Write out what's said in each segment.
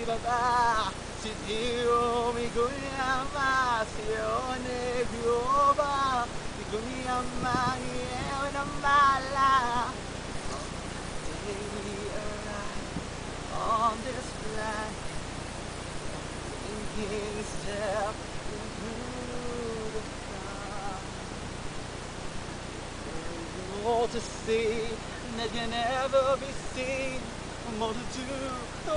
baba si Dio mi ama sione bioba mi ama na mala daily arrive on this planet thinking step into the sky more to see that can never be seen more to do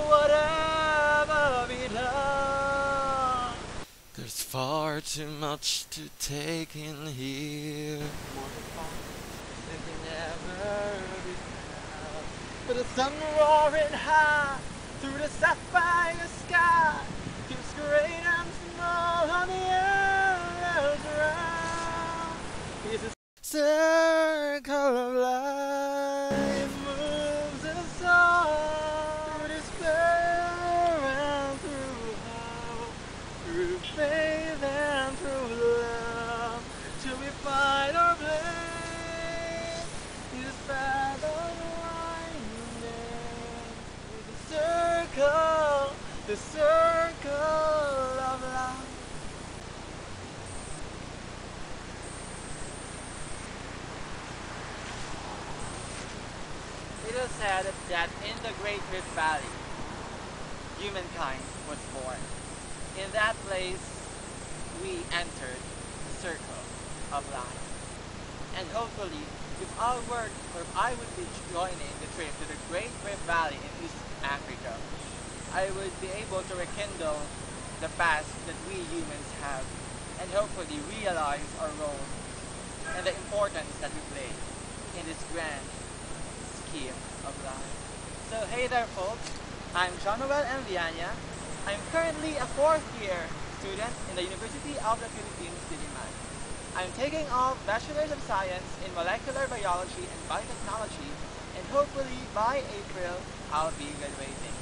whatever be done. There's far too much to take in here. More to find that can never be found. But the sun roaring high through the sapphire sky keeps great and small on the underground. It's a circle of life moves us all through despair and through hope, through faith and through love, till we find our place. This path of winding is the circle of life. It is said that in the Great Rift Valley, humankind was born. In that place, we entered the circle of life. And hopefully, if I would be joining the trip to the Great Rift Valley in East Africa, I would be able to rekindle the past that we humans have and hopefully realize our role and the importance that we play in this grand scheme of life. So hey there folks, I'm John Noel M. Viana. I'm currently a 4th year student in the University of the Philippines, Diliman. I'm taking all Bachelor's of Science in Molecular Biology and Biotechnology, and hopefully by April, I'll be graduating.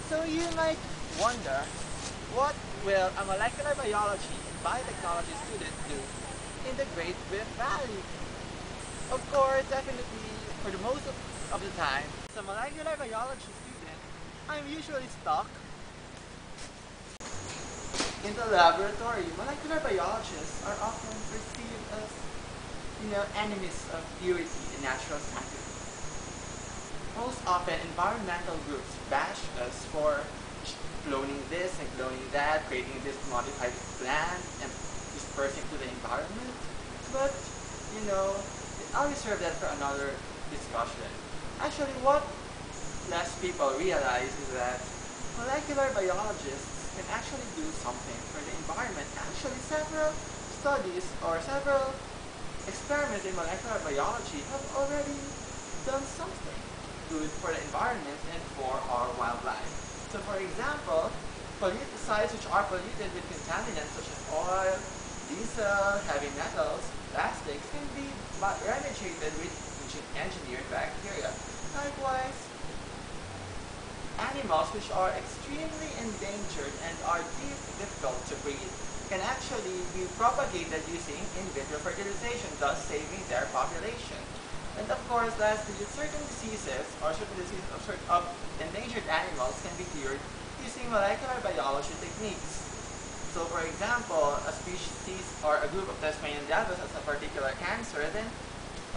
So you might wonder, what will a molecular biology and biotechnology student do in the Great Rift Valley? Of course, definitely, for the most of the time, as a molecular biology student, I'm usually stuck in the laboratory. Molecular biologists are often perceived as, enemies of purity in natural science. Most often, environmental groups bash us for cloning this and cloning that, creating this modified plant and dispersing to the environment. But, I'll reserve that for another discussion. Actually, what less people realize is that molecular biologists can actually do something for the environment. Actually, several studies or several experiments in molecular biology have already done something good for the environment and for our wildlife. So for example, pesticides which are polluted with contaminants such as oil, diesel, heavy metals, plastics can be remediated with engineered bacteria. Likewise, animals which are extremely endangered and are difficult to breed can actually be propagated using in vitro fertilization, thus saving their population. And of course, lastly, certain diseases or certain diseases of endangered animals can be cured using molecular biology techniques. So for example, a species or a group of Tasmanian devils has a particular cancer, then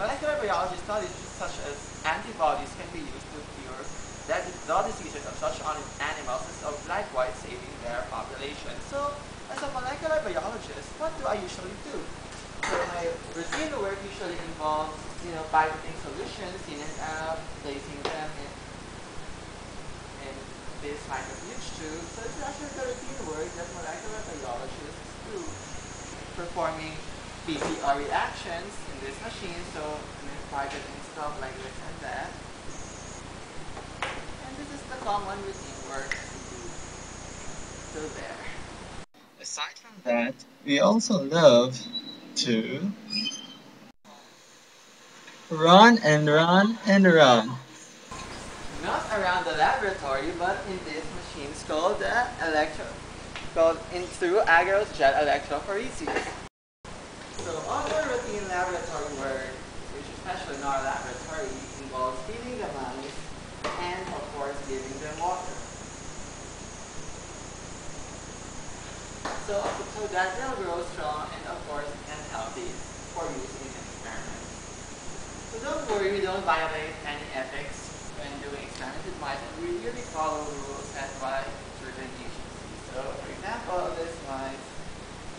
molecular biology studies such as antibodies can be used to cure the diseases of such animals, of likewise saving their population. So as a molecular biologist, what do I usually do? So my routine work usually involves, pipetting solutions in and out, placing them in this kind of huge tube. So it's actually the routine work that molecular biologists do, performing PCR reactions in this machine. So pipetting stuff like this and that. And this is the common routine work we do. So there. Aside from that, we also love to run and run and run. Not around the laboratory, but in these machines called through agarose jet electrophoresis. So other routine laboratory work, which especially in our laboratory, involves feeding the mice and of course giving them water. So that they'll grow strong and of course and healthy for use in experiments. So don't worry, we don't violate any ethics when doing experiments with mice, and we really follow rules set by certain agencies. So for example, this mice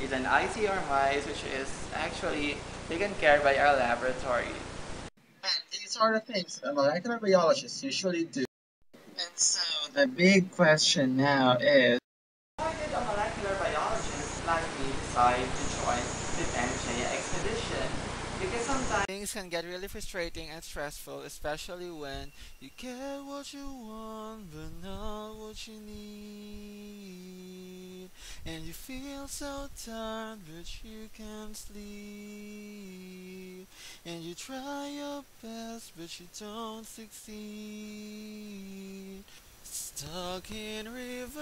is an ICR mice, which is actually taken care by our laboratory. And these are the things that molecular biologists usually do. And so the big question now is, why did a molecular biologist like me decide to join the Pangaea expedition? Because sometimes things can get really frustrating and stressful, especially when you get what you want but not what you need. And you feel so tired but you can't sleep. And you try your best but you don't succeed. Stuck in reverse,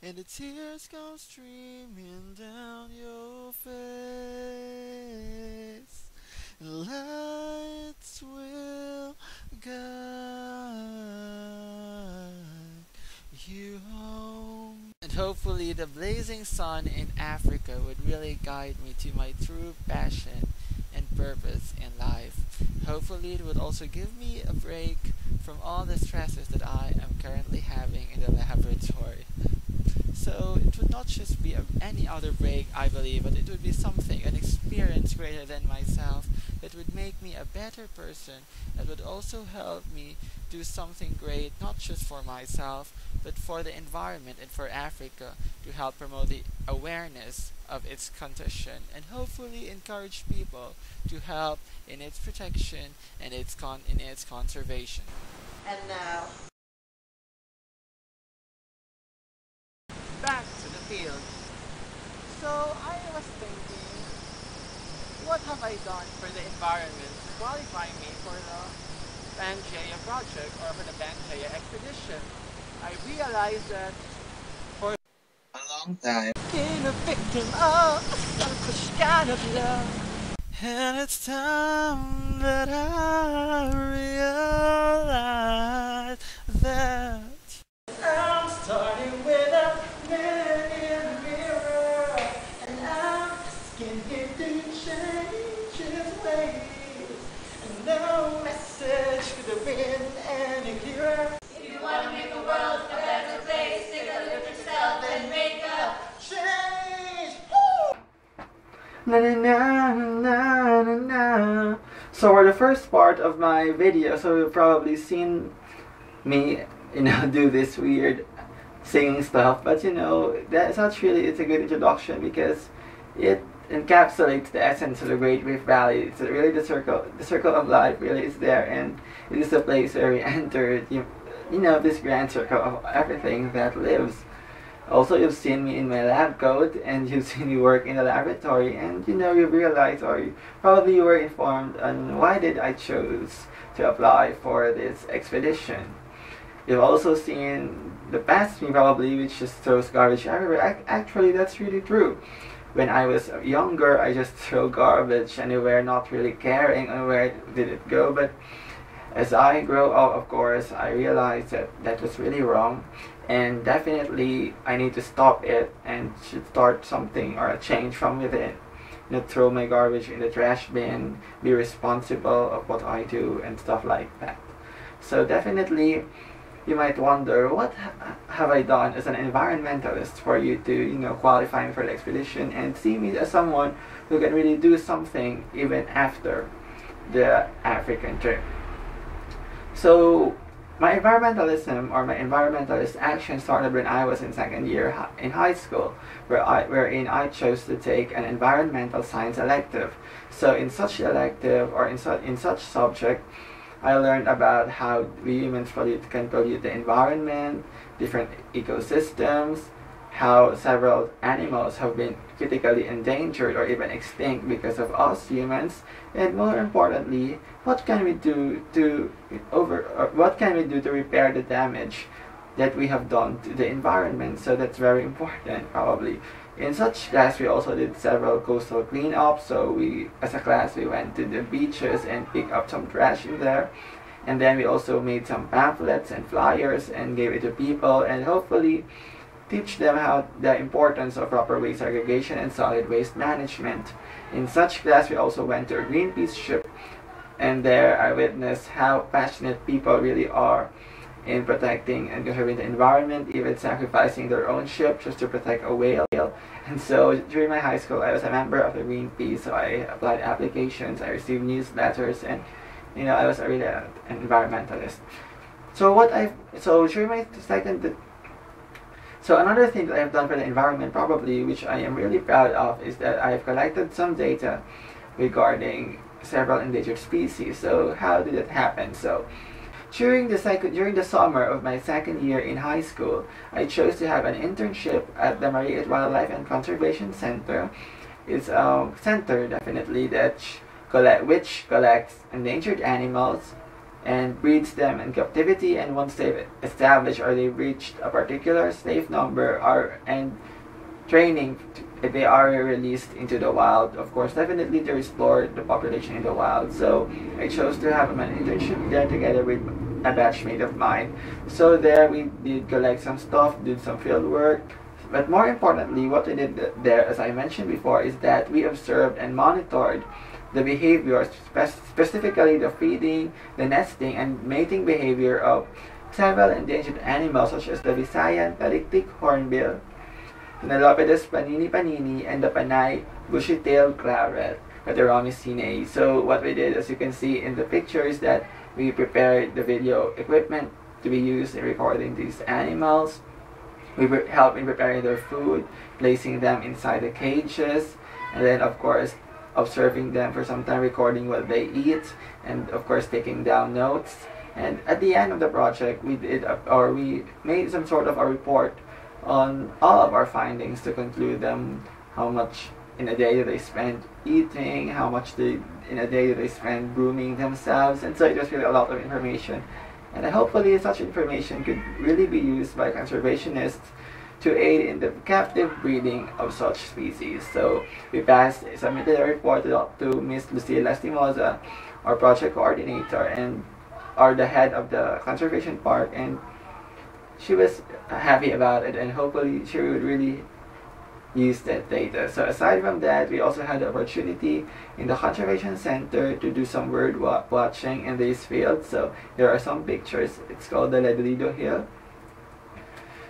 and the tears go streaming down your face. Lights will guide you home. And hopefully the blazing sun in Africa would really guide me to my true passion and purpose in life. Hopefully it would also give me a break from all the stresses that I am currently having in the laboratory. So it would not just be any other break, I believe, but it would be something, an experience greater than myself that would make me a better person, that would also help me do something great, not just for myself, but for the environment and for Africa, to help promote the awareness of its condition and hopefully encourage people to help in its protection and in its conservation. And now, back to the field. So I was thinking, what have I done for the environment to qualify me for the Pangaea project or for the Pangaea expedition? I realized that for a long time, been a victim of a selfish kind of love. And it's time that I realize that I'm starting with a man in the mirror, and I'm asking him to change his ways. And no message could have been any clearer. If you want to make the world a better place, take a look at yourself and make a change. Na na na na na na. So for the first part of my video, so you've probably seen me, do this weird singing stuff, but that's not really, it's a good introduction because it encapsulates the essence of the Great Rift Valley. It's really the circle of life really is there, and it is the place where we entered, this grand circle of everything that lives. Also, you've seen me in my lab coat, and you've seen me work in the laboratory, and you realize, or probably you were informed on why did I choose to apply for this expedition. You've also seen the past me probably, which just throws garbage everywhere. Actually, that's really true. When I was younger, I just throw garbage anywhere, not really caring on where did it go. But as I grow up, of course, I realized that that was really wrong. And definitely, I need to stop it and should start something or a change from within. Throw my garbage in the trash bin, be responsible of what I do and stuff like that. So definitely, you might wonder, what have I done as an environmentalist for you to, qualify me for the expedition and see me as someone who can really do something even after the African trip. So, my environmentalism or my environmentalist action started when I was in second year in high school, wherein I chose to take an environmental science elective. So in such elective or in such subject, I learned about how we humans can pollute the environment, different ecosystems, how several animals have been critically endangered or even extinct because of us humans, and more importantly, what can we do to repair the damage that we have done to the environment? So that's very important, probably. In such class, we also did several coastal cleanups. So as a class, we went to the beaches and picked up some trash in there. And then we also made some pamphlets and flyers and gave it to people. And hopefully, teach them how the importance of proper waste segregation and solid waste management. In such class, we also went to a Greenpeace ship, and there I witnessed how passionate people really are in protecting and conserving the environment, even sacrificing their own ship just to protect a whale. And so during my high school, I was a member of the Greenpeace, so I applied applications, I received newsletters, and I was really an environmentalist. So during my another thing that I've done for the environment, probably, which I am really proud of, is that I've collected some data regarding several endangered species. So how did it happen? So during the summer of my second year in high school, I chose to have an internship at the Mariat Wildlife and Conservation Center. It's a center, definitely, which collects endangered animals and breeds them in captivity, and once they've established or they've reached a particular safe number and training, they are released into the wild, of course, definitely to restore the population in the wild. So I chose to have an internship there together with a batchmate of mine. So there we did collect some stuff, did some field work, but more importantly, what we did there, as I mentioned before, is that we observed and monitored the behavior, specifically the feeding, the nesting, and mating behavior of several endangered animals such as the Visayan Palikpik hornbill, the Nalopidus panini, and the Panay bushy-tailed clavret, Cateromycinae. So what we did, as you can see in the picture, is that we prepared the video equipment to be used in recording these animals. We helped in preparing their food, placing them inside the cages, and then of course observing them for some time, recording what they eat, and of course taking down notes. And at the end of the project, we made some sort of a report on all of our findings to conclude them. How much in a day do they spend eating, how much in a day do they spend grooming themselves, and so it was really a lot of information. And hopefully such information could really be used by conservationists to aid in the captive breeding of such species. So we submitted a report to Ms. Lucila Estimosa, our project coordinator, and the head of the conservation park, and she was happy about it, and hopefully she would really use that data. So aside from that, we also had the opportunity in the conservation center to do some bird watching in these fields. So there are some pictures. It's called the Ledrido Hill.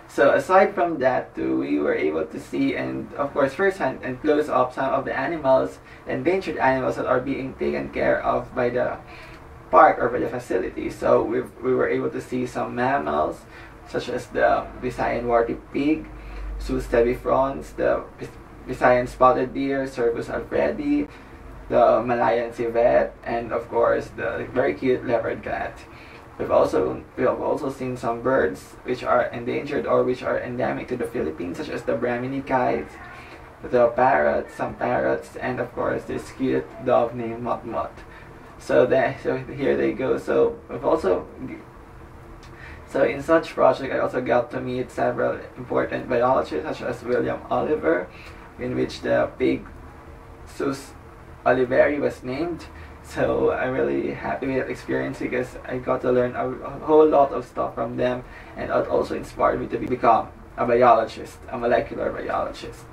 So aside from that, we were able to see, and of course firsthand and close up, some of the animals, endangered animals that are being taken care of by the park or by the facility. So we were able to see some mammals such as the Visayan warty pig, Sus tabifrons, the Visayan spotted deer, Cervus alfredi, the Malayan civet, and of course the very cute leopard cat. We have also seen some birds which are endangered or which are endemic to the Philippines, such as the Brahminy kite, the parrots, some parrots, and of course this cute dove named Motmot. So here they go. So in such project, I also got to meet several important biologists such as William Oliver, in which the pig Sus oliveri was named. So I'm really happy with that experience because I got to learn a whole lot of stuff from them, and it also inspired me to become a biologist, a molecular biologist.